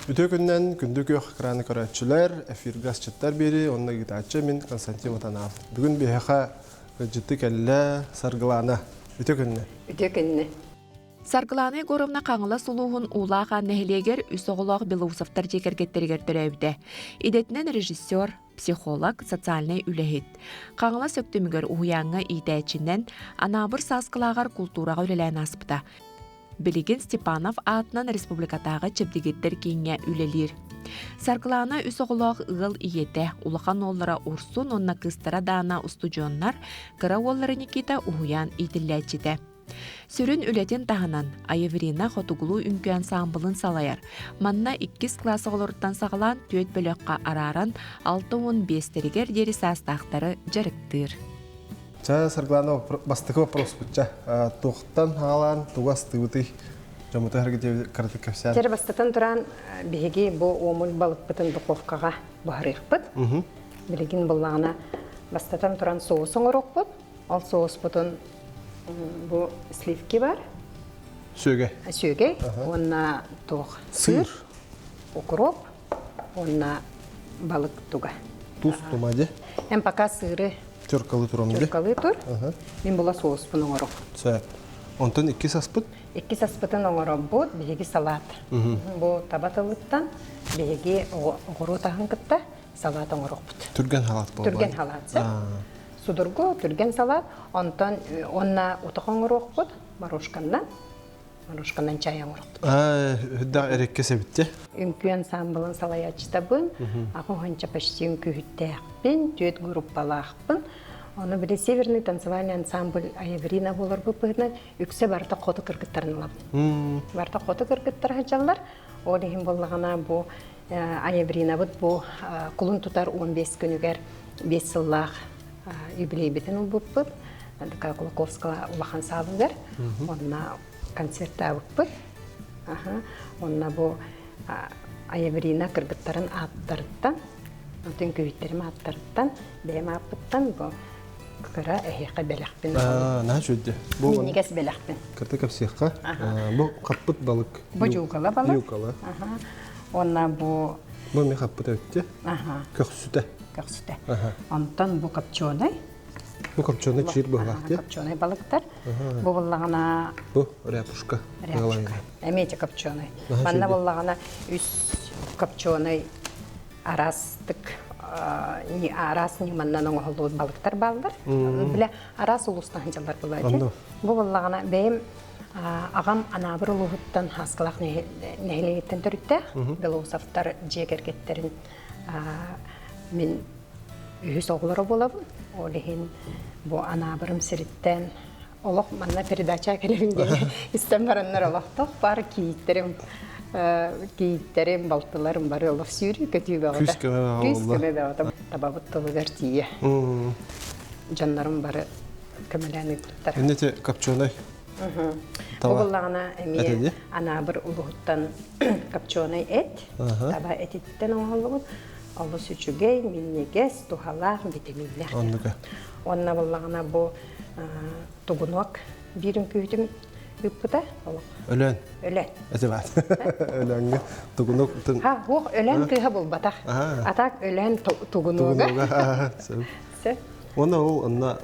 Бүтөкүннен күндүк экраны көрәтчүләр, эфир газчаттар бери, онна гитачы мен Константин Ватанов. Бүгін бейха жытты кәллә саргылана. Бүтөкүнне. Бүтөкүнне. Саргыланы горумна қаңыла сулуғын улаға нәхілегер үсоғылақ белоусафтар жекергеттергер түрәуді. Идетінен режиссер, психолог, социальный үләхет. Қаңыла сөктімігер уяңы идәчінен анабыр сасқылағар культураға үлелән аспыда. Билигин Степанов атынан республикатағы чепдегеттер кейінге үлелер. Саргыланы үсоғылақ ұғыл иеті, улақан оллара урсун, онна кыстара дана устудионнар, кыра оллары Никита уян иділләчіді. Сүрін үлетін тағынан Айеврина Хотугулу үнкі ансамблын салайар. Манна 2 классы олырттан сағылан төет бөліққа араран 6-15-тергер дері састақтары жарықтыр. Ча саргыланы бастықы вопрос бұтча. Тоқтан алан, туғас тывыты жамыты әргеде қараты көпсән. Жер бастатан тұран беге бұл омыл балық бұтын дұқовқаға бұхарық бұд. Білеген бұллағына бастатан тұран соғысын ұрық бұд. Ал соғыс бұтын бұл сливки бар. Сөге. Сөге. Онна тоқ сыр, укроп, онна балық туға. Туз тумаде. Әм пока сыры Тёркалы турамды. Тёркалы тур. Мен бұла соғыс бұның ұрық. Сәп. Онтан 2 саспыт? 2 саспытын оңырып бұд, беге салат. Бұл табатылыттан беге оғыру тағын кітті салат оңырып бұд. Түрген халат бұл. Түрген халат. Судырғы, түрген салат. Онтан онна ұтық оңырып бұд, марушканнан чай оңырып бұд. Хүдда әрекке сәбітте? Үнкі ансамблын салай ачтабын, ағын ғанча пәшті үнкі хүтті әқпін, түйет группалы ақпын. Оны біле северный танцевальный ансамбль Айеврина болар бұпығынан үксе барда қоты кіргіттарын алап. Барда қоты кіргіттар хачалар. Ол ехін болғана бұл Айеврина бұд бұл құлын тұтар 15 күнігер 5 сыллақ юбилей бетін ұл бұппыд. Кулаковскала улахан салығыр. Онына концертта бұппыд. Онына бұл Айеврина кіргіттарын аттырыттан, өтін күйіттерім аттырыттан, бәйім аппыттан бұл Кыра әйеққа бәләқпен. Наға жөдді? Менегес бәләқпен. Кірті кәпсияққа? Бұл қаппыт балық? Бұл жуғала балық. Юғала. Онна бұл... Бұл мен қаппыт өтті? Көксүті? Көксүті. Онтан бұл қапчонай. Бұл қапчонай чиыр бұғақты? Қапчонай балықтар. Бұл бұллағына... Бұл ряпушка. Ряпушка. Әмейте қапчонай. Банна бұллағына үс қапчонай арастық арас неманнан оңғылу балықтар балдар. Біле арас ұлыстан жалар болады. Бұл болағына бәйім ағам анабыр ұлығыттан асқылақ нәхілегеттен түрітті. Белоусафтар жегергеттерін мен үйіс оғылары болабын. Олеген бұл анабырым сіріттен олық манна передача кәлерінде істен бараннар олықтық бар кейттерім, балтыларым бары олық сүйрі көтүй бағыда. Күз көме бағыда. Күз көме бағыда. Табабыт тұлығар тие. Жанларым бары көмеләні күттар. Әнете капчонай? Бұғылағына әме ана бір ұлығыттан капчонай әт. Таба әтеттен оңғылығын. Олы сүчігей, миннегес, тухалақ, витаминлер. Онна бұғылағына бұл тұғынуақ бірін күйдің Үппіта? Өлен? Өлен. Әтебәт. Өленге тұғынуқ. Оқ, өлен күйі бұл батақ. Атақ өлен тұғынуға. Оны ол ұнна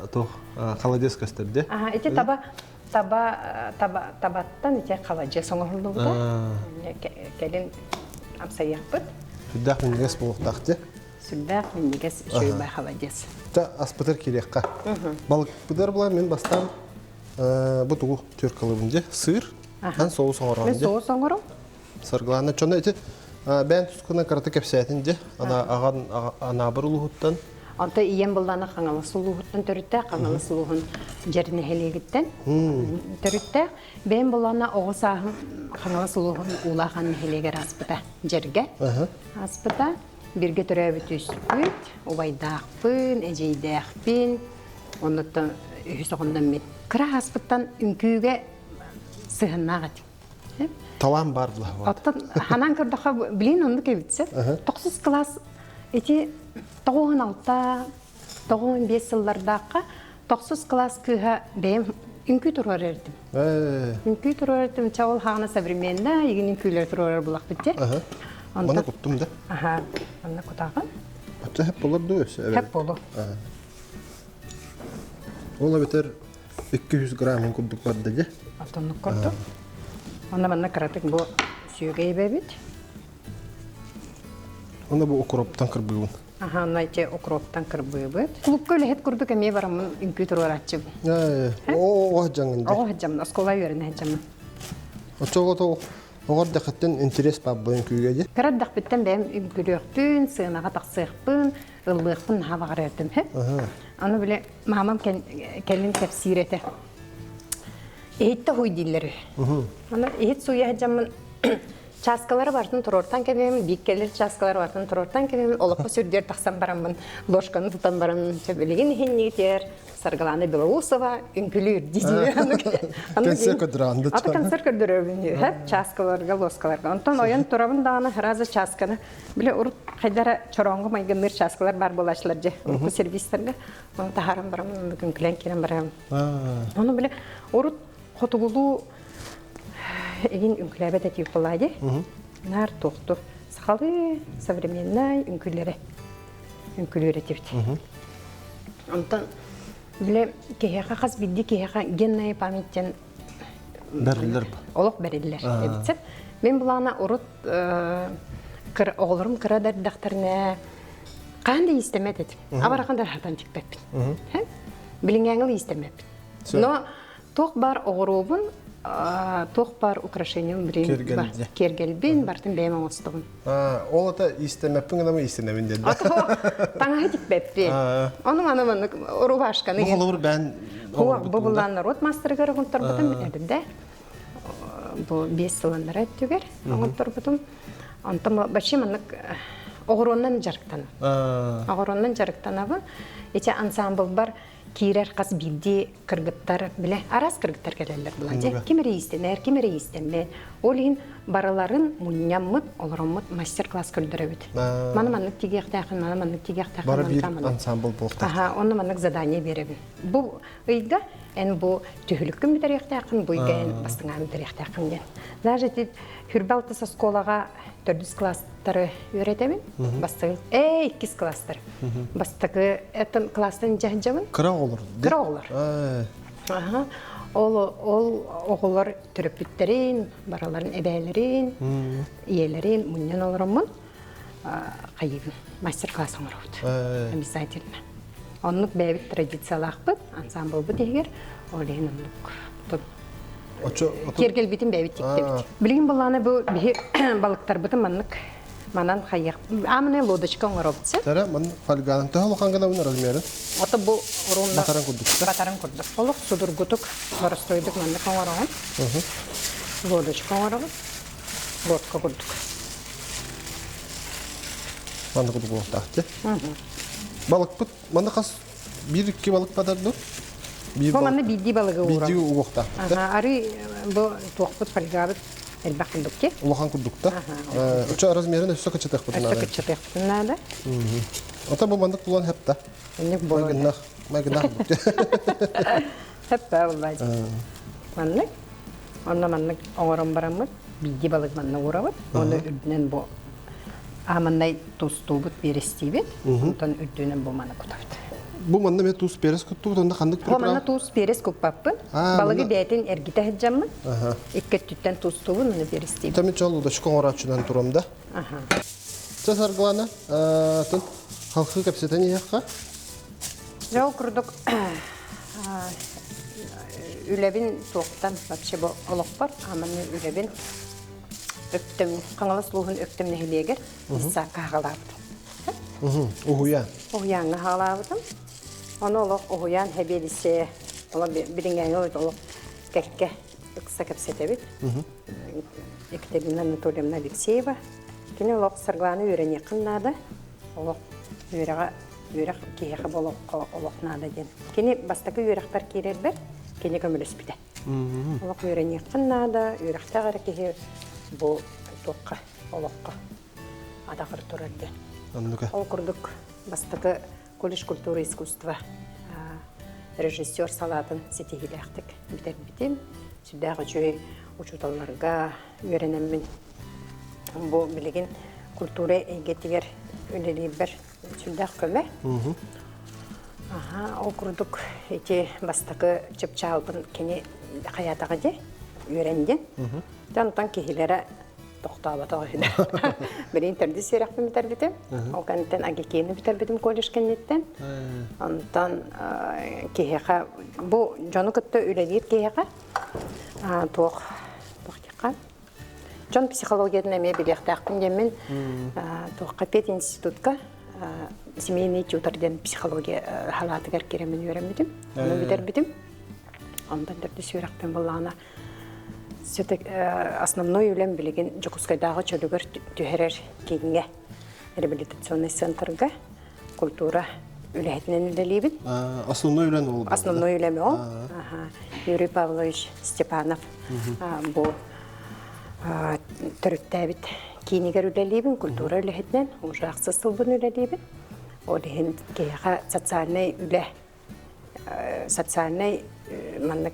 қаладес көстерді? Эти табаттан қаладес оңғылды бұда. Кәлін амсаяқ бұд. Сүлдәқ мінегес болуқтақты? Сүлдәқ мінегес шөйбай қаладес. Аспытыр керекқа. Балық бұдар бұла мен бастан бұл тұғыл түркалыбынде сыр, ән соғыс оңырғанде. Мен соғыс оңырым? Сарғыланы. Чоны әті бән тұсқына қараты кәпсәйтінде, аған анабыр ұлығыттан. Анта иен бұлданы қаңалысы ұлығыттан түрітті, қаңалысы ұлығын жеріне хелегіттен түрітті. Бән бұлданы оғыс ағым қаңалысы ұлығын ұлаған хелегер аспыта жерге. Аспыта бірге түрәбі түспіт, обайдақпын, әжейдақпын, оныттан үйіс оғындан мен. Кыра аспыттан үнкүйге сығынмағады. Талан бар бұла. Оттан ханан кырдыға білейін онды кебітсе. 9 класс, эти 96, 95 сыллардаққа 9 класс күйі бәйім үнкүй тұрар ердім. Үнкүй тұрар ердім. Чауыл хағына современна, еген үнкүйлер тұрар бұлақ бітте. Мана куттум да. Аха, манна кутаган. Атта хеп болар дөс. Хеп болу. Ола бетер 200 грамм курдук бар да. Атонну корду. Онда манна каратык бу сүйгей бебит. Онда бу укроптан кырбыгын. Аха, найте укроптан кырбыбыт. Клубка лехет курдук эме барамын инкютер оратчы. О, жаңында. О, хаджам, оскола юрен хаджам. Очогото огор дакаттан интерес бар бу күйгө же. Караддак биттен бем инкүлөктүн, сыынага таксыкпын, ыллыкпын хабагаретим. Аны биле мамам келин тефсирете. Эйтте хуй диллери. Аны эйт суя хаджамын. Часкалары бартын турортан кебем, биккелер часкалары бартын турортан кебем, олопа сүрдер таксан барамын, ложканы тутан барамын, сөбелеген хеннитер, Саргалана Белоусова, инкүлүр дейді. Концерт көдіранды. Аты концерт көдірөбін, хеп часкаларға, лоскаларға. Онтан оян турабын дағаны разы часканы. Біле ұрт қайдара чороңғы майгыныр часкалар бар болашылар же, ұрқы сервистерге. Оны тахарым барамын, бүгін күлен керен барамын. Оны біле ұрт қотығылу Эгин үнкүләбет әтиіп болады. Нар тоқты. Сақалы современный үнкүлері. Үнкүлері әтиіпті. Онтан, біле кейеға қаз білді, кейеға геннай памяттен Бәрілер ба? олық бәрілер. Әбітсеп, мен бұлана ұрыт оғылырым қырадар дақтарына қанды истемет әтіп. Абарақандар хатан тікпеппін. Білінгәңіл истемеппін. Но тоқ бар оғырубын, тоқ бар украшением кергелбин, бартын бәйман остығын. Ол ата истемеппін ғана ма истенемін деді? Таңа тікпеппен. Оның анымын ұрубашқаны. Бұл ғылыр бән оғыр бұтында? Бұлан рот мастырғыр ұғынтыр бұтын бітедім де. Бұл 5 сыландар әттігер ұғынтыр бұтын. Онтым бәшім анық оғыроннан жарықтаны. Оғыроннан жарықтанабын. Ече ансамбл бар. Кирер қас билди кыргыттар биле арас кыргыттар келелер буланже кимере истенер кимере истенме олин бараларын мунняммыт олороммут мастер-класс көлдөрөбүт маны тигектакын маны тигектакын бара бир ансамбл болду оны маны задание беребин бу ыйга бу түһүлүккүн битеректакын бу ыйга бастыңа битеректакын ден даже тит Хүрбалтыса сколага 4 класстары үйретемін. Бастығы 2 класстар. Бастығы әтін класстан жахджамын. Кыра олар? Кыра олар. Ол оғылар түріпіттерін, бараларын әбәлерін, иелерін, мұннен оларымын қайыбын. Мастер-классын ұрауды. Обязательно. Онлық бәйбіт традициялақ бұд, ансамбл бұд егер, олейін онлық. Кергел битин бәйбит тектебит. Билген боланы бұл балықтар бұты манан қайық. Амыны лодочка оңыробытсы. Тәрі, ман фальганың тұхал оқанғана өні размерін? Оты бұл ұрында батаран күрдік. Батаран күрдік. Олық судыр күтік барыстойдық манны оңырауын. Лодочка оңырауын. Лодка күрдік. Манны күрдік оқтақты. Балық бұт, манны қас 1-2 балық батарды? Бұл манны бидді балығы ұғырау. Бидді оқтақты. Ары бұл туақпыт фальгабыт әлбақ күндікке. Улахан күрдікті. Үчі размерін өсі качатақ бұтынады. Өсі качатақ бұтынады. Ота бұл мандық бұлан хәпті. Мәгінақ бұтты. Хәпті ұлайды. Маннық. Онда маннық оңырын барамыд. Бидді балығы манны ұғырауыд. Оны үрдінен бұл амандай тұсту бұт берестейбет. Онтан үрдінен бұл манны күтавды. Бұл манна мен туыс перес күтті бұтында қандық препарат? Бұл манна туыс перес көппаппын. Балығы бәйтін әргіті әджаммын. Икке түттен туыс туғын мұны берестейбін. Тәмен чалу да шықон оратшынан тұрамда. Сәс арғылана, халқы кәпсетен еққа? Жау күрдік үләбін тоқтан бәпше бұл олық бар. Аманны үләбін өктім, қаңылы сұлуғын өктім нәхілегер. Иса қағылабыды. Ұғыяңға қағылабыдым. Оны олық ұғыян әбелісе, бірінгәңі олық кәкке ұқса кәпсетебіт. Екатерина Анатольевна Алексеева. Кені олық сырғаны өрен еқыннады. Олық өрек кейеқі бол олық нады ден. Кені бастақы өректар керер бір, кені көміліс біді. Олық өрен еқыннады, өректағыр кейе бұл тоққа, олыққа адақыр тұрар ден. Ол күрдік бастығы колледж культуры искусства режиссер салатын сетегіләқтік бітер бітем. Сүрдағы жөй учуталарға үйренемін. Бұл білеген культура эгетигер үлелибер сүлдах көмө. Ол курдук эти бастакы чыпчаалбын кени хаятага же үйренден. Жантан кихилere тоқтабата ойда. Бірін төрді серақпын бітербетім. Ол кәнеттен агекені бітербетім колледж кәнеттен. Онтан кехеға, бұл жоны күтті үлелер кехеға. Тоқтеқа. Жон психологиядан әме білектақпын демен тоққа пет институтқа семейный тюторден психология халатыгар керемен үйренбедім. Оны бітербетім. Онтан төрді серақпын болағына. Основной үлем билеген Жокускайдағы чөлігір түйерер кейінге реабилитационный центрға культура үләхетінен үлелейбін. Основной үлем ол? Основной үлем ол. Юрий Павлович Степанов бұл түріктәбіт кейінігер үлелейбін, культура үләхетінен, уже ақсыз сылбын үлелейбін. Ол ең кейіға социальный маннык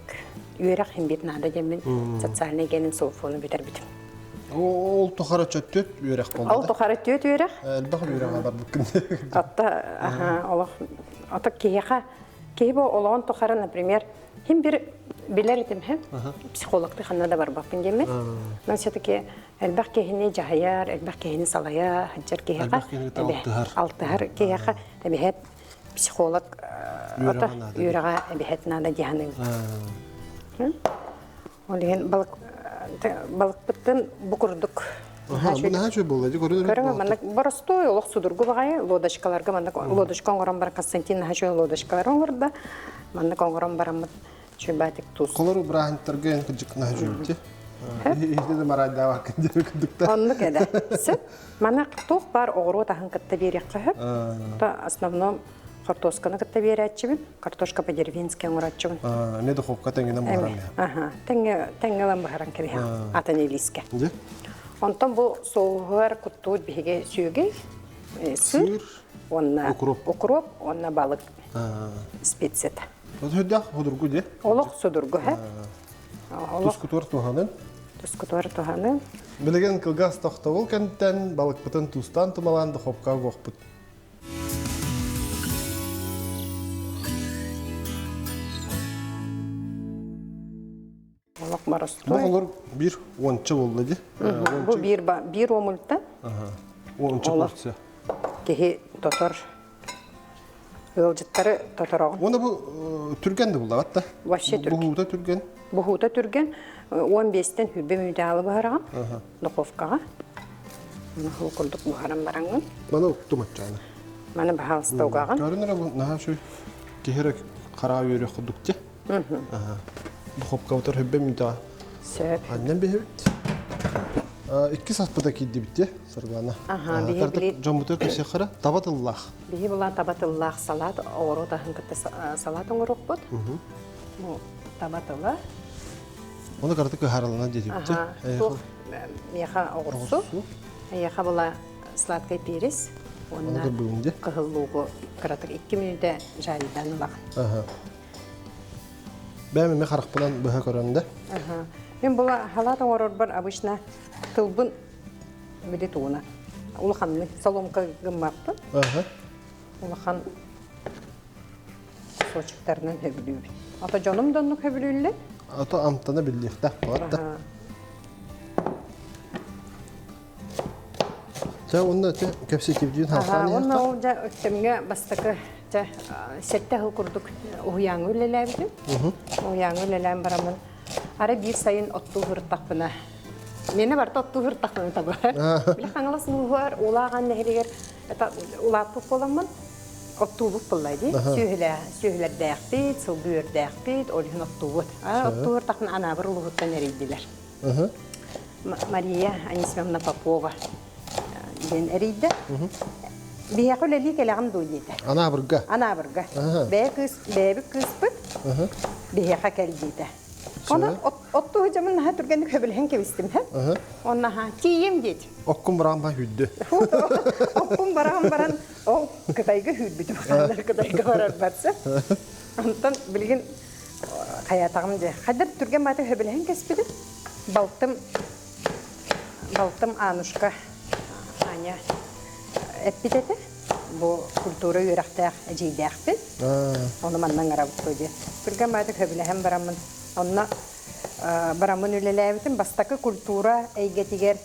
үйрек химбет нада демен социальный генин софону битер битим. Ол тухара чөттөт үйрек болду. Ол тухара төт үйрек. Элбак үйрек бар бүкүндө. Ата кеха кебо олон тухара, например, хим бир билер этим хем психологты ханада бар бакын демен. Мен все-таки элбак кехине жахаяр, элбак кехине салая, хаджар кеха. Алтыхар кеха табихет психолог ата үйрага табихет нада диханы. Олеген балык быттын букурдук. Бұна жөй болды, көрінер Көріңі, маңнак барыстой олық судырғы бағай, лодочкаларға, маңнак лодочка оңыран бар, Константин жөй лодочкалар оңырда, маңнак оңыран барамыд, жөй бәтік тұз. Қолыру бірағынттарға ең күнжік жөйді? Еждеді марайда вақын деп күндікті? Онны кәді. Сөп, маңнак тоқ бар оғыру тағын кітті берек қағып, основном картошканы кытта берәтчебин, картошка по-деревенски оңратчыбын. Не духовка тәңгенен бахаран я? Тәңгелен бахаран кәбе, атанелиске. Де? Онтан бұл соғыр күттуыд біге сүйге, сыр, онна укроп, онна балық спецет. Өдіғ ғудыргу де? Олық судыргу, хә? Тұскутуар туғанын? Тұскутуар туғанын. Білеген кылгас тоқтауыл кәнттен балық бұтын тұстан тұмалан духовка ғоқпыт. Бұл олар бір ончы болды де? Бұл бір омылтта. Ончы порция. Кехи тотор. Өлжіттары тотор оғын. Оны бұл түрген де болды, атта? Вообще түрген. Бұғута түрген? Бұғута түрген. 15-тен хүрбе мүйдалы бағараған. Дұқовқаға. Мұны құл күлдік бұғаран бараңын. Мана ұқтым атчаны. Мана бағалысты оғаған. Көрінер бұл наға шөй кехері қараға үйері құдық де? Дұқовқа отыр хүрбе мүйдалы. Сөп. Аннен бейбет. 2 саспыда кейді бітте, сырғана. Картық жомбутыр көсе қара, табатыллақ. Бейі бұла табатыллақ салат, оғыру тағын күтті салат оңырық бұд. Табатылла. Оны картық көхаралана деді бітте. Тұқ меха оғырсу. Еха бұла сладкай перес. Онна қығылуғы картық 2 минуте жаридан ұлақ. Бәмеме қарық бұлан бұға көрінді? Мен бұла халатын орыр бар обычно тылбын біле туына. Улаханны соломка гыммапты. Улахан сочықтарынан хөбілуі. Ата жоным донны хөбілуілі? Ата амтаны білдіқті қуатты. Онда көпсе кепжейін халқаны еқті? Онда ол өктемге бастықы сәтті ғыл күрдік ұғияңы өлеләбідім. Ұғияңы өлеләбім барамын. Ары бір сайын отту ғырттақпына. Мені барты отту ғырттақпына табы. Білі қаңыласын ұғыр, олаған нәхелегер ұлапық боламын. Отту бұқ болайды. Сүйілер дәқпейд, сылбүйір дәқпейд, олығын отту бұд. Отту ғырттақпына анабыр ұлғыттан әрейділер. Мария Анисимовна Попова ден әрейді. Бияқы өлелі келеғым дойдейді. Анабырға? Анабырға. Бәбі күспіт, бияқа кәлдейді. Оны отту ғыжамын наға түргенді көбілген кебістім. Оны кейім дейді. Оққын бараған ба хүдді? Оққын бараған баран, ол қытайғы хүд бітім. Қытайғы барар барсы. Онтан білген қаятағым де. Қадар түрген баты көбілген кеспеді. Балтым Анушка Аня эппитете. Бу культура үйрәктәк әҗейдәкпен. Оны маннан гарабыт көйде. Биргән мәдәк хөбиләһәм барамын. Онна барамын үлеләбитен бастакы культура әйгәтигәр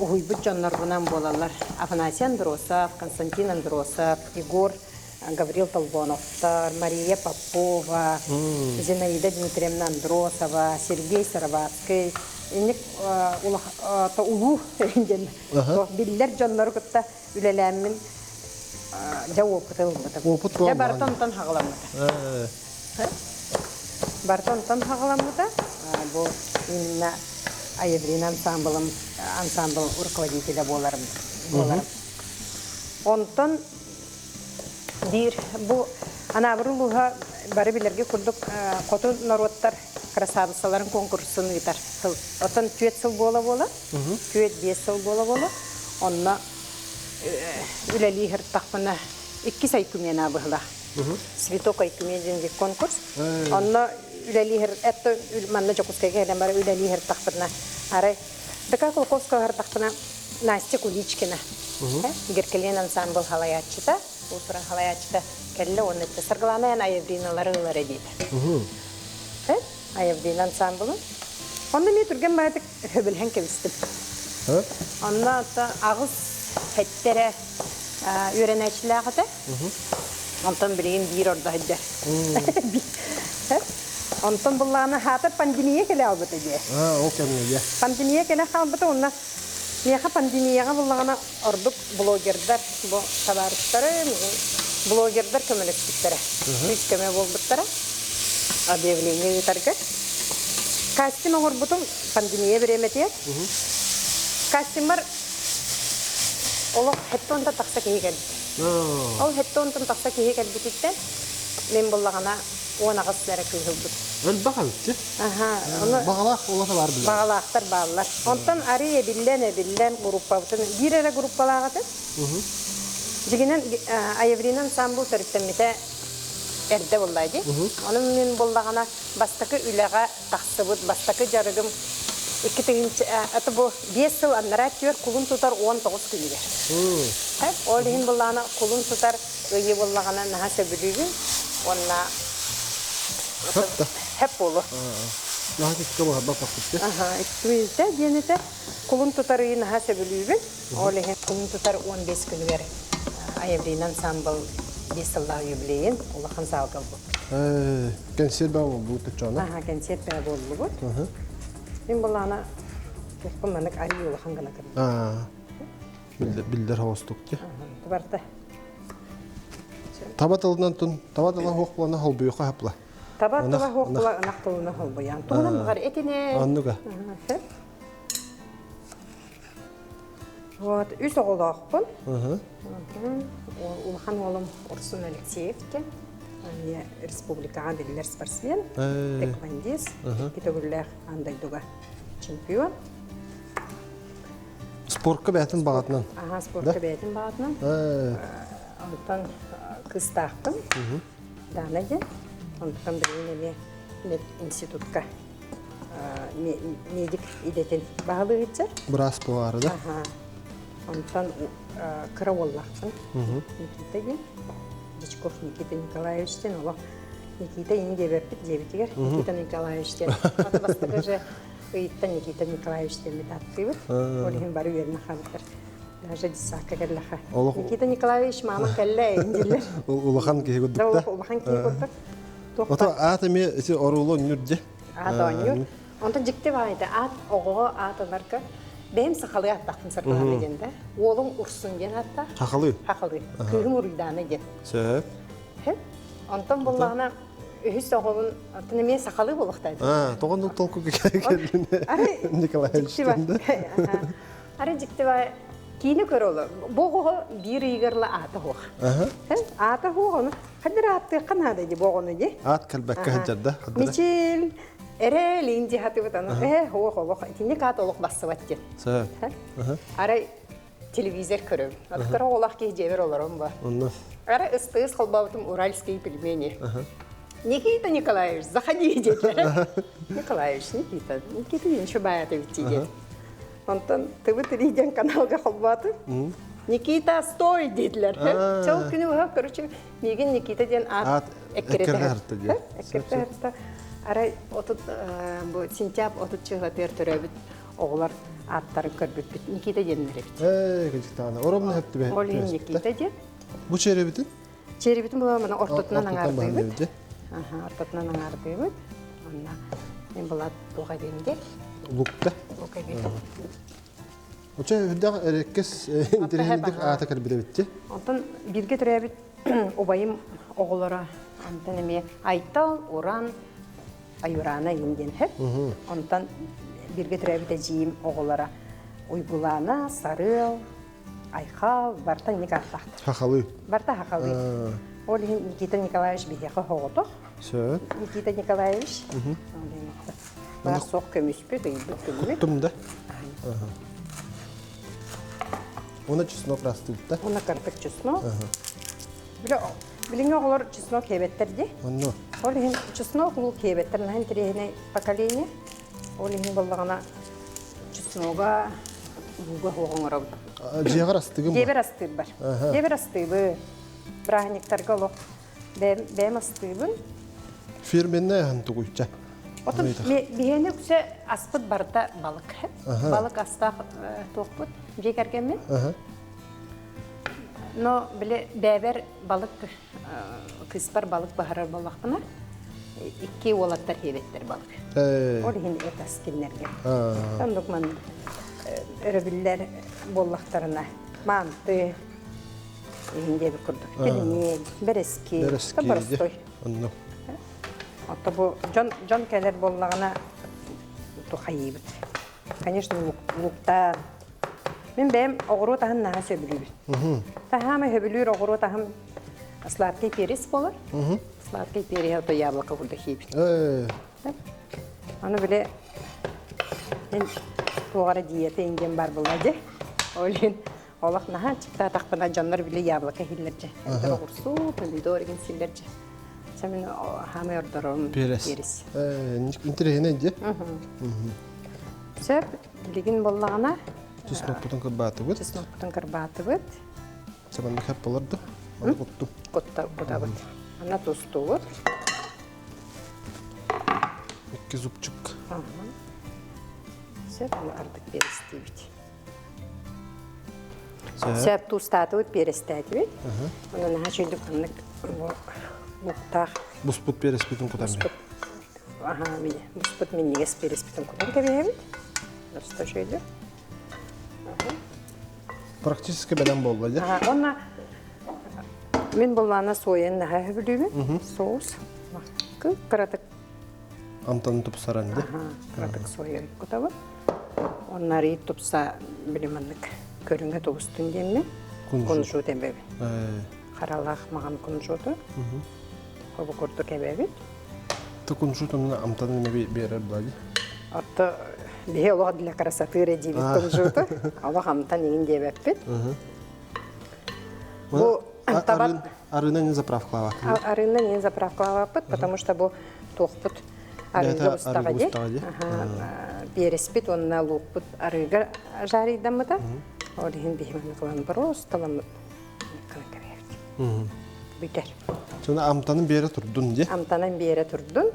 уйбут җаннарынан болалар. Афанасий Андросов, Константин Андросов, Егор Гаврил Толбоновтар, Мария Попова, Зинаида Дмитриевна Андросова, Сергей Сараватский. Инек та улу инген. Билләр җаннары кытта үлеләммен. Я опытыл бутып. Я бартон хагаламыта. Бартон хагаламыта. Бу именно Аеврин ансамбл руководителя боларым. Онтон дир бу анабрулуга бары билерге курдук коту народтар красавицаларын конкурсын итар. Отон түйет бола. Түйет 5 сыл бола. Онна үләлихер тақпына 2 сай күмена быхла. Светок ай күмеден конкурс. Онна үләлихер әтті манна жокускайга әлем бары үләлихер тақпына. Арай, дыка колковскағар тақпына Настя Куличкина. Геркелен ансамбл халаятчыта. Усура халаятчыта кәлі оны сарғыланаyan Аевриналары ылары дейді. Аеврин ансамблы. Онда мен түрген бәдік хөбілген кәбістім. Онда ағыз хәттері үйренәчіліғіті. Онтан білейін бір орда хәдді. Онтан бұллағына хатыр пандемия келі албыты де. Ол кәміне. Пандемия келі қалбыты онна. Меха пандемияға бұллағына ордық блогердар, табарыстары, блогердар көміліктіктері. Үш көме болбыттары. Объявление етарғы. Кастим оғыр бұтым пандемия біреметі. Кастимар олық хетті онда тақса кейі кәлбіті. Ол хетті онда тақса кейі кәлбітіттен мен бұллағына оңағыз нәрі көйі бұд. Өл бағалықты? Бағалақ олаты бар білер. Бағалақтар бағалар. Онтан ари әбіллен ғұруппа бұтын. Bir әрі ғұруппалағатын. Жегінен Аеврин ансамбл төріктеммете әрді болдайды. Оның мен болдағына бастықы үләға тақсы бұд, бастықы жарығым. Это был 5 сыл аннара түйер кулун тутар 19 күнігер. Ол дейін болағына кулун тутар өйе болағына нағасы бүлігін, онна хәп болу. Нағасы ішкі болғадна қақытты? Үкімізді денеті кулун тутар өйе нағасы бүлігін, ол дейін кулун тутар 15 күнігер. Аеврин ансамбл 5 сыллағы юбилейін, олақын салғал бұл. Консерт бәу бұл тұтчаны? Консерт бәу болу бұл. Мен болағына көпкіммәнік арий олақан ғана кірді. Білдер хауыстық де? Табарта. Табатылынан тұн, табатылан хоқ болана хол бұйыққа хапла. Табатыла хоқ бола ынақтылына хол бұян. Тұғынан бұғар етіне. Аннуға? Үс оғылақпын. Улақан олым Орсын Алексеевке. Республикаға белілер спортсмен, тэквондист, кетігілер андайдуға чемпион. Спортқа бәтін бағатынан? Спортқа бәтін бағатынан. Онтан қыстақтым, дана ден. Онтан бірейін институтқа медик идетін бағылы етсер. Бірас болары да? Онтан қыра оллақпын, Никита ген. Дичков Никита Николаевичтен, олық Никита ең деберпіт дебетігер. Никита Николаевичтен. Аты бастығы же ұйытта Никита Николаевичтен бет аттыбыр. Олығын бары үйеріне қабыттыр. Даже дисаққа кәліға. Никита Николаевич мамын кәлі әйіндерлер. Улахан кейі күдікті? Улахан кейі күдік. Ота аты ме орулы нүрде? Аты онюр. Онтан жікті байды. Ат оғығы ат оларға. Бәйім сақалы аттақтың сыртыланы ден да. Олың ұрсын ден атта. Хақалы? Хақалы. Күйім ұрыданы ден. Сөп? Онтан болағына үхіс оғылын түнеме сақалы болықтайды. Тоғандың толқы кәліне Николаевичтен да? Ары жікті бай кейіні көр олы. Боғығы бір үйгірлі аты хоқ. Аты хоғыны. Қадыр аты қанады де боғыны де. Ат кәлбәкке хәджарда? Мечел. Эре линди хаты вот оно. Хох. Тине кат олох бассыват ден. Арай телевизор көрөм. Аттара олах ки жебер олором ба. Ара ыстыз холбаутым уральские пельмени. Никита Николаевич, заходи дедлер. Николаевич, Никита еще баят идти дед. Онтон ты вот риден каналга холбаты. Никита, стой, дидлер. Сол күні уға, короче, меген Никита ден ат эккердерді де. Эккердерді. Арай, отут, сентяб, отут чыға төр-төрөбіт, оғылар аттарын көрбіт біт. Никита денлер бит. Кәжіктағына. Орамны әпті бәй. Ол ең Никита ден. Бұ чері бітін? Чері бітін бұл мана ортотынан аңарды бітін? бит. Ортотынан аңарды бит. Онна, мен бұл ат бұға денге. Лукта. Лука бит. Оча хүддәғ әреккес интерегендік ата кәрбіде бітті? Онтан бірге түрәбіт обайым оғылары. Онтан әме Айтал, Уран, Аюрана енден хеп. Онтан бірге түрәбіт әжейім оғылары. Уйгулана, Сарыл, Айхал, Барта Никартақты. Хақалы. Барта Хақалы. Ол Никита Николаевич бігеқі хоғытық. Сөт. Никита Николаевич. Бар соқ көміспе, ғайбіт көміп. Құттым да. Оны чеснок растып да? Оны картық чеснок. Біліңе оғылар чеснок хебеттерді. Оны? Ол ең чеснок бұл хебеттер. Нән тірегіне поколение. Ол ең болғана чеснога бұға хоғыңыра бұд. Жеғар астығым ба? Дебер астығы бар. Дебер астығы. Брахниктарға лоқ. Бәм астығын. Фирменне әғын тұғыйча. Отын бігені күсе аспыд барда балық. Балық астақ тоқ бұд. Жекерген мен. Но біле бәбер балық кыспар балық бағарар балықпына. Икки олаттар хебеттер балық. Ол ең әтас келінерген. Сондық мен өрөбілер боллақтарына манты еңде бір күрдік. Пельмень, берески, табарыстой. Отта бұл жон кәлер боллағына тұқайы бұд. Конечно, луктар. Мен бәйім оғыру тағын наға сөбілі. Тағамы хөбілір оғыру тағым сладкий перес болар. Сладкий перес ота яблоко бұлда хейбіт. Оны біле мен туғара диета енген бар болады. Олен олақ наға чықта тақпына жонлар біле яблоко хейлерді. Әндір оғырсу, помидор еген силерді. Сәмен хамы ордырым перес. Интерегіне де? Сөп, білеген болағына Чеснок бұтын кырбаты бұд? Чеснок бұтын кырбаты бұд. Сабанды қәп боларды? Оны құттым. Құтта бұда бұд. Ана тұсты бұд. Екі зубчык. Сөп, оны ардық пересті бұд. Сөп тұстаты бұд, перестәді бұд. Оны наға жүйдік ұнық бұқтақ. Бұспұт перес бітін құтам бе? Бұспұт мен негес перес бітін құтам кәбе бұд. Дұрста жүйдік. Практически бәлем болды, де? Онна мен болғана соян наға өбілуі, соус. Қыратық. Амтаны тұпсаран, де? Қыратық соя құтабы. Онна рейт тұпса білімінлік көрінгі тұғыстың демі. Күнжу дембебі. Қаралақ маған күнжуды. Қобы күрді кәбебі. Күнжу тұмына амтаны не берер болады? Отты бе олға для красоты редивит күнжуды. Олға амтан еңін дебеппет. Бұл табат... Арына не заправкалава? Арына не заправкалаваппыт, потому что бұл тоқпыт арыға ұстаға де. Береспет, онына луқпыт арыға жаридамыда. Олығын беймені қылан бір осталамыд. Бүтер. Sonra amtanın bir yere turdun diye. Amtanın bir yere turdun.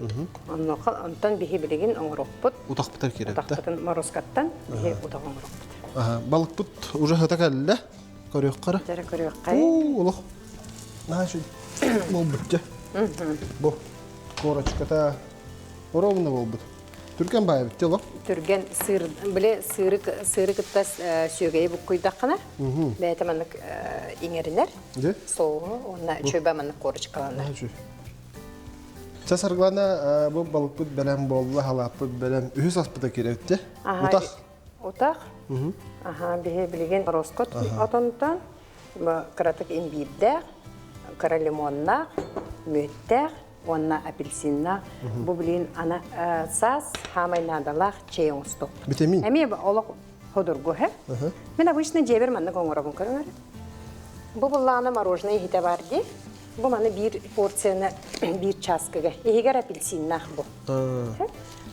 Ondan bihi bilgin oңырықпыт. Utaq biter kerek de. Utaqpıtın moroskattan bihi utaq oңырықpıt. Balık put уже hata geldi. Körüyor kara. Jara körüyor qay. Oğlum. Ne şu? Bol bütçe. Bu. Korachkata. Orovna bol but. Türkan bayı bitti lo. Türgen sır bile sırı kıttas sögeyi bu kuydaqana. Beytemanlık iңеринер. De? Soğuğu ona çöbemanlık korachkalanlar. Ne şu? Çasarglana bu balık put belem bollu halap put belem ühüs aspıda kerekti. Utaq. Utaq. Aha bihi bilgin roskot atontan. Karatık imbibde, kara limonna, mütte, onna apelsinna. Bu bilin ana sas hamaynadalak çeyon stop. Vitamin. Emi olaq hodurgu he. Men обычно жебер манна коңорабын көрөр. Bu bullana мороженое хите барди. Bu маны bir порцияны bir часкага. Егер апельсинна bu.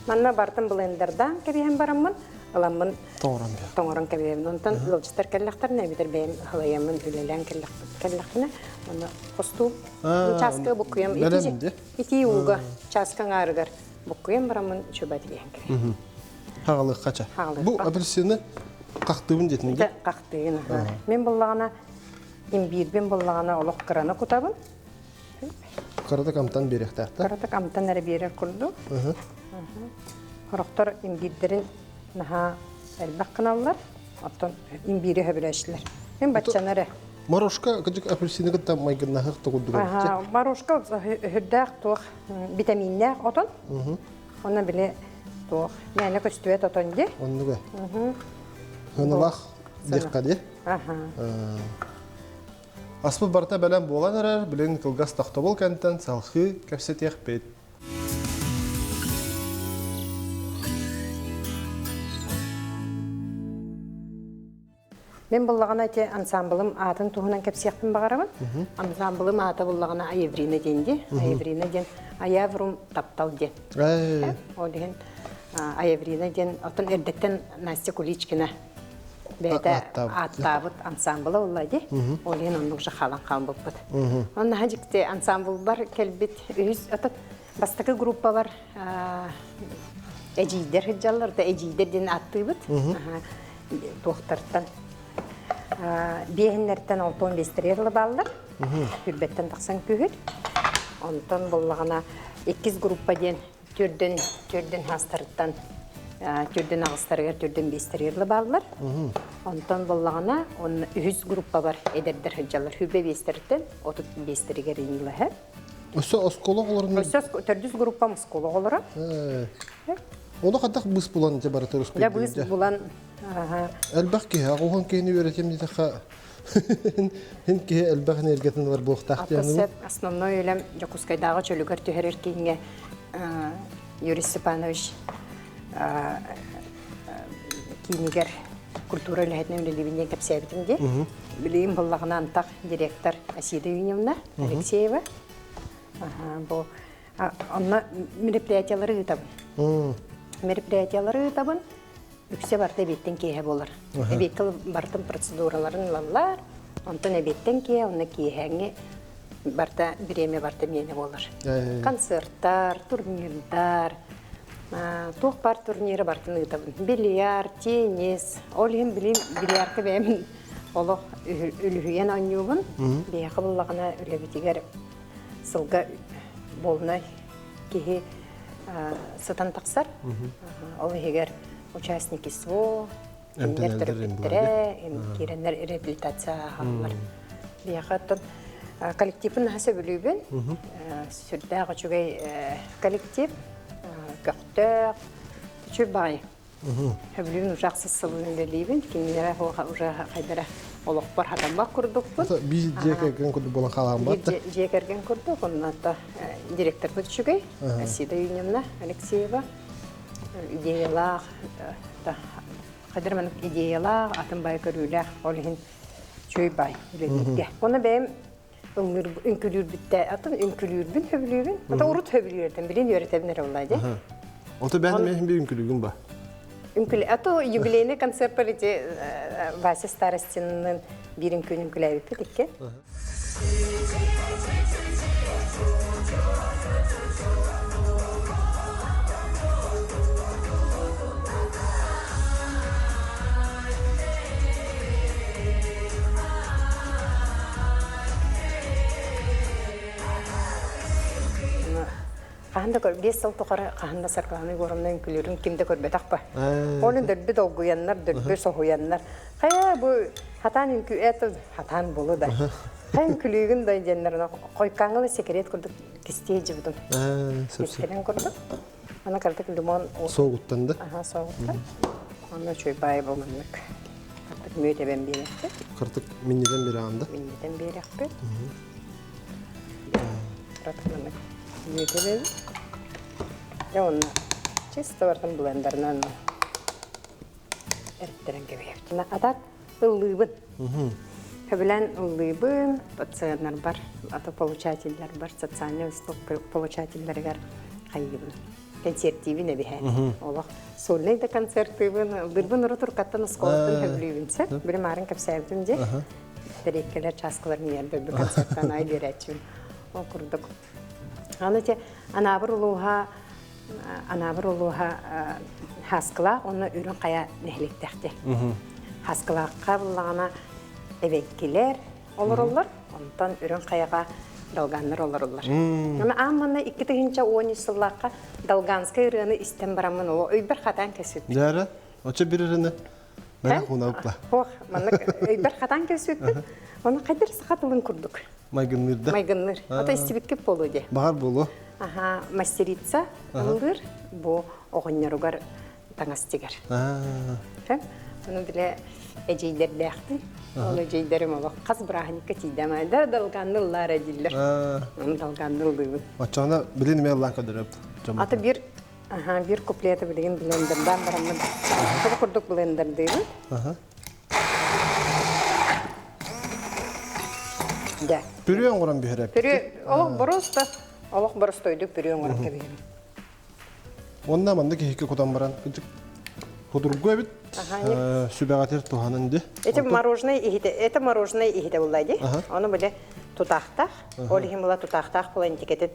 Манна бартын блендердан кебиһен бараммын. ыламмын Тоңран бия. тоңорон кебем. Онтан ылжытар келлектер не битер бен халаямын үлелен келлектер. Оны косту часка букуям ити уга часка гаргар букуям барамын чөбат дигән. Хагылык кача. Бу апельсины кактыбын детинде. Кактыгын. Мен буллагана имбирбен буллагана олоқ кыраны кутабын. Карата камтан беректер. Карата камтан әрі берер курду. Хорохтор имбирдерин наха әлбәк кыналлар. Оттон имбири хөбүләшләр. Мен батчанары. Морошка кыжык апельсины гытта майгына хык тугуду. Морошка хөддәк тух витаминнәр отон. Оны биле тух. Мәне көстүет отон ди. Оннуга. Хыналах деккади. Аспы барта бәлән болан әрәр, білен кылгас тақтабыл кәнттен салхы кәпсет яқпет. Мен боллағана әте ансамблым атын туғынан кәпсияқпен бағарамын. Ансамблым аты боллағана Аеврина денде. Аеврина ден Аяврум таптал ден. О деген Аеврина ден отын әрдеттен Настя Куличкина. Бәді аттабыт ансамблы олайды. Олен онның жақалан қалын бұлбыт. Онна хажикте ансамбл бар кәлбет. Бастықы группа бар. Әжейдер хыджаларда әжейдерден аттыбыт. Тоқтарттан. Бейхінлерден 15 балдар. Хүрбеттен тақсан күйір. Онтан болағына 2 группа ден түрден хастарыттан түрден ағыстарығар, түрден бестірерлі балдар. Онтан болағына 100 группа бар әдердер хыджалар. Хүрбе бестірден 30 бестірігер енілі. Өсі осколог оларын? Өсі 400 группа мұсколог олары. Оны қадақ бұс бұлан де бары тұрыс көйді? Бұс бұлан. Әлбәқ кеге, оған кейіні өретем дейді қа. Хен кеге әлбәқін ергетін бар бұлықтақ дейіні? Атасып, основной өлем Якускайдағы чөлігер түйерер кейінге Юрий Степанович кейінігер культура өлігетіне өлелебінден кәпсәбітінде. Білейім бұллағына антақ директор Асида Юневна Алексеева. Онна мероприятиялары ұтабын. Мероприятиялары ұтабын, үксе барты әбеттен кейе болыр. Әбеттіл бартын процедураларын лалар, онтын әбеттен кейе, онны кейеғіңе барта біреме барты мені болыр. Концерттар, турнирдар, тоқ бар турниры бартын ұтабын. Бильярд, теннис, олығын білейм, бильярдты бәймін олық үліхүйен ойнуғын. Бейақы болағына үлебетігер сылға болына кейі сытан тақсар. Ол егер участники СВО, кендер түріппеттірі, керенлер реабилитация қалылар. Бейақаттын коллективін нәсі білуібін, сүрдәғі чүгей коллектив, көқтөк, чү бай. Хөбілуін ұжақсыз сылын білуібін, кенелері ұжа қайдары олық бар хатанбақ күрдік бұл. Біз жекерген күрді болан қалаған баты? Жекерген күрдік, оның аты директор бұл чүгей, Асида Юневна Алексеева. Идеялақ, қадырманық идеялақ, атын бай көрілі, олығын чөй бай үлелікте. Оны бәйім үнкілір бітті, атын үнкілір бін хөбілігін, ата ұрыт хөбілігерден білін өретебінер олайды. Оты бәді мәйін бір үнкілігін ба? Ато юбилейный концерт полете Вася Старостинның бірін күн үнкілі әбіпі декке. Қағында көр, 5 сыл тұқары қағында сарқыланы көрімді үнкілерін кемді көрбет ақпа. Оның дөрбі долгуяннар, дөрбі соғуяннар. Қая бұл хатан үнкі әті хатан болу да. Қай үнкілігін да жендеріне қойқаңылы секрет көрдік кестей жібдім. Кестерін көрдік. Ана кардық лимон... Соғыттанды? Соғыттан. Оны чөй бай болманлық. Кардық мөйтебен беректі. Кардық миннеден бері аңды? Миннеден беректі. Кардық Мөйтебен. Оны чисто бартын блендерінен әріптерін кебейіпті. Атақ ұллыбын. Хөбілен ұллыбын, пациенттер бар, аты получательдер бар, социальный получательдергер қайыбын. концертивин эбиһэ. Олох сольный да концертивин дырбын уру туркаттан сколтын хөблүбүнсэ. Бир марын кепсәбдин же. Директорлар часкалар миер бир концерттан ай берәчүн. О курдук. Анате анабыр улуха хаскала оны үрүн кая нехлектәхте. Хаскалакка буллагана эвеккилер олороллар, онтан үрүн каяга далганнар олороллар. Аны аммана 2-10 сыллакка Далганская районы истен барамын ол өйбер хатан кесет. Дәрі, очы біріріні бәрі қунауқла. Ох, маны өйбер хатан кесет. Оны қайдар сақатылын күрдік. Майгынлырда? Майгынлыр. Ата истебеккеп болу де. Бағар болу? Мастерица ылыр, бұл оғыннеругар таңастегер. Оны біле әжейдерді әқті. Ол әжейдерім олық қаз бірағыныққа тейдемайдар, далғанылар әділер. Оны далғанылдығын. Отчағына білін ме Аллан көдіріп? Аты бір куплеті білген блендердан барамын. Бұл күрдік блендер дейін. Пүрен орын бейіріп? Олық бұрыс тойдық пүрен орын кәбейім. Онда маңда кейкі құдан баран. Құдырғы өбіт? Сүбәғатер туғанын де? Это мороженое ихите болады. Оны біле тұтақтақ. Ол химыла тұтақтақ бұл антикетет.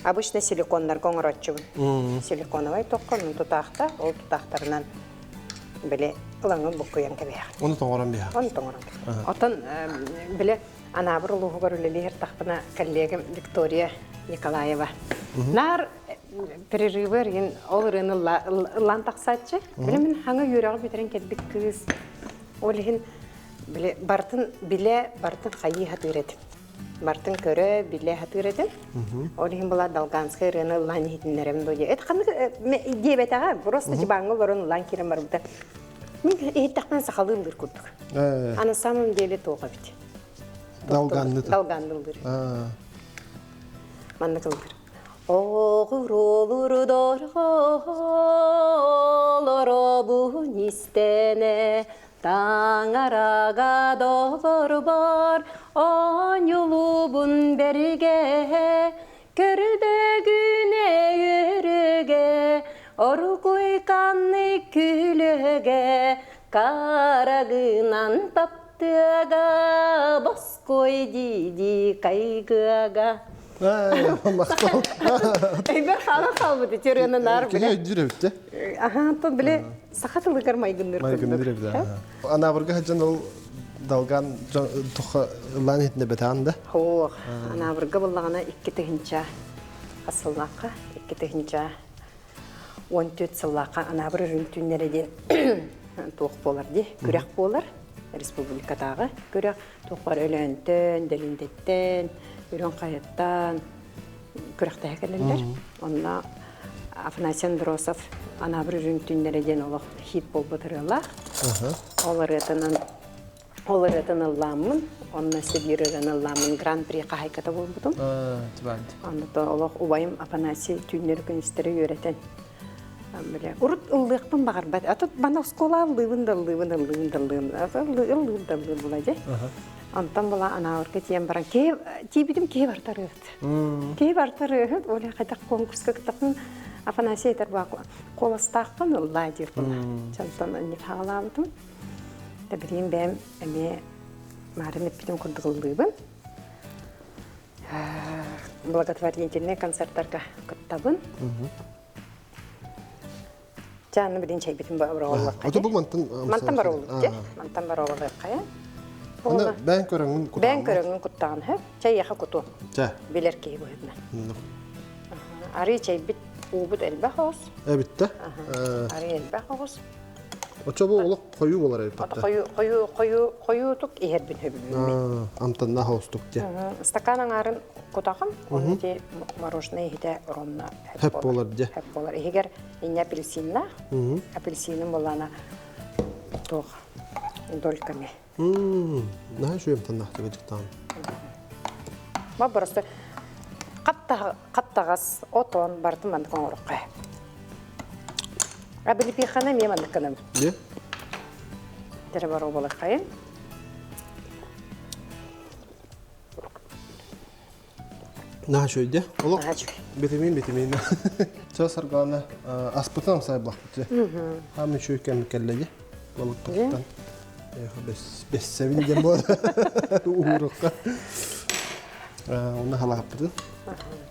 Обычно силикондар коңыротчуын. Силиконовай тоққын тұтақта, ол тұтақтарынан біле ылаңын бұққыян кәбейяқ. Оны тоңыран бейяқ? Оны тоңыран. Отын біле анабыр ұлығы өрілелер тақпына коллегам Виктория Николаева. Нар перерывы ерген ол ұрыны ұлан тақсатшы. Біле мен хаңы үйрағы бетерін кәдбік кыз. Ол еген бартын қайы хат үйретім. Мартын көрі біле хатыр едім. Ол еген бұла Далганская районы ұлан ехетінлерім дойы. Это қанды дебетаға, просто жібаңы бұрын ұлан керім бар бұда. Мен ехеттақтан сақалы ұлдыр күрдік. Аны самым деле тоға біті. Далганды? Далганды ұлдыр. Манны қылдыр. Оғыр олыр дорғалыр обын істене. Таңараға доғыр бар, он юлубын берге, көрдігіне үрге, орғой қанны күліге, қарағынан таптыға, бас қой дейді қайғыға. Мақтал. Әйбір қаны қалбыды, терені нар біле. Кене өйдір өпті? Тұн біле, сақатылығыр майгынлар күрдік. Майгынлар өпті. Анабырға хаджан ол далған тұқы ұлан етіне бетағында? Хоқ, анабырға болағына 2-тігінші қасыллаққа, 2-тігінші 14 сыллаққа анабыры рүнтүнлерден тоқ болар де, күрек болар. Республикадағы күрек тоқпар өлентен, деліндеттен, үрін қайыттан күректі әкелілдер. Онда Афанасиян Дросов анабыр рүнтүнлерден олық хит бол бұтырылақ. Олар ламын, онна Сибирирен ламын гран-при қайқата бол бұдым. Онда олық ұбайым Афанасия түйінер күністері өретен. Урут ыллыqпын бағар бәт. Атыт бана скола ыллыбын болады. Антан бола анауырға тиен баран. Тибидім кей бартар өт. Кей бартар өт. Оля қайдақ конкурсқа кітақын Афанасия етер бақы. Қоластақпын ыллай дер бола. Чантан не қағалабыдым. Білейін бәм әме марын өппедім күрдік ыллыбын. Благотворительный концерттарға күттабын. Жанны білін чай бетін бар олық қайы. Оты бұл мантан бар олық де. Мантан бар олық қайы. Оны бән көріңін құттағын? Бән көріңін құттағын. Чай яқа құтту. Белер кей бұйдына. Ары чай біт ұбыт әлбәқ оғыз. Әбітті? Ары әлбәқ оғыз. Отча бұл олық қойу болар әлбәқті? Қойу тұқ егер бін хөбілумен. Амтанна хауыз тұқ де. Стаканын арын құтағын, оны де мороженое егеде ұрынна әп болар де. Әп болар. Егер ене апельсинна, апельсинын болана тұқ дольками. Наға жүйем таңнақты көдіктағын? Ма бұрысты қаптағас отон барды манды қоңырық қай. Абілі пейхана ме манды қыным. Де? Дәрі бар обалы қайын. На шойде. Олок. Ачу. Бетемин. Ча саргана аспытам сайблах бите. Хамы шой кем келлеге. Олок тактан. Бес севин дем бол. Урукка. Оны халап бите.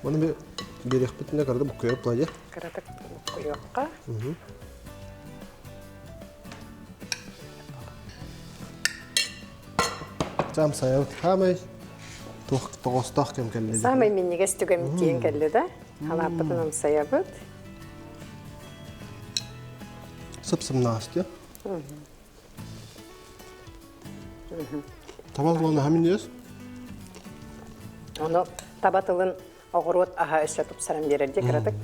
Оны бе берек битне карды бу көйөп плаже. Кыратык куюкка. Чам саяут хамы тоғыстақ кем келлеге. Самый миниге стүгем тиен келли да. Халапытын саябыт. Сып-сым насты. Табал боланы хамин ес? Оны табатылын оғырот аға өсі тұпсарам берерде кіратық.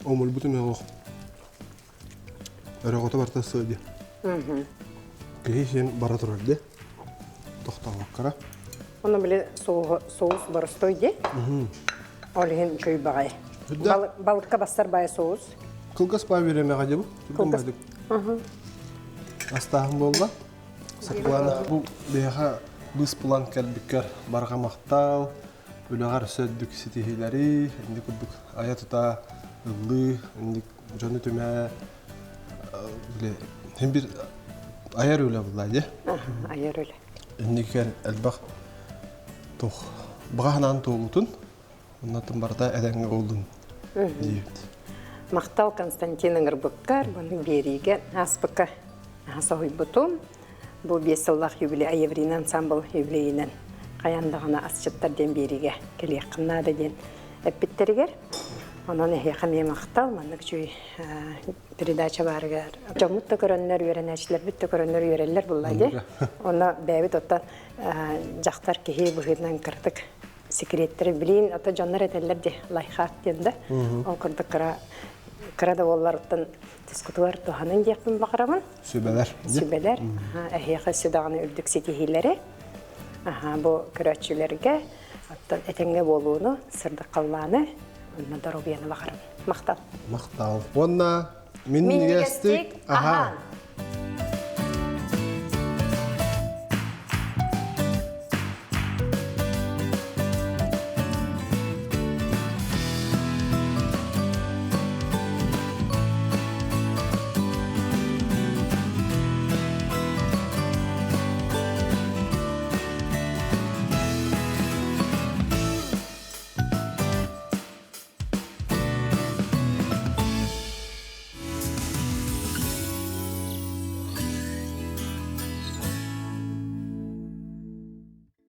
Омыл бұтын оқ. Әріғоты барта сөйде. Кейсен бара тұрарды. Тоқталақ қара. Оны біле соус бұрыстой де. Олығын чөй бағай. Балыққа бастар бай соус. Кылгас бай береме ғады бұл? Астағым болды. Сақланы бұл бейға бұс бұлан кәлбіккер барға мақтал, өліғар сөддік сетихилері, әнді күлдік ая тұта ұлы, әнді жоны төмә, hem bir ayar öyle bulaydı. Ayar öyle. Endiken elbaq toq bağanan toğutun. Ondan barda edenge oldun. Diyet. Мақтал Константин Ырбыккар, бұны береге аспыққа асауы бұтым. Бұл 5 жыллық юбилей Аеврин ансамбл юбилейінен қаяндығына асчыттардан береге келе қыннады ден әппеттерігер. Onun hekimye maqtal, mandık çöy передача barıgar. Jamut da görünler, öğreniciler bit de görünler, öğrenler bulaydı. Ona bäbit otta jaqtar kehe buhidlan kırdık. Sekretleri bilin, otta canlar eteller de layhat dende. O kırdık kıra da onlardan diskutuar tohanın yapın baqaraman. Sübeler. Sübeler. Ehiyaka südağını öldük setihileri. Bu kıraççılarga otta etenge boluğunu, sırda qallanı Ondan da Robiyan'a bakarım. Maqtal. Maqtal. Onna minnigestik. Aha.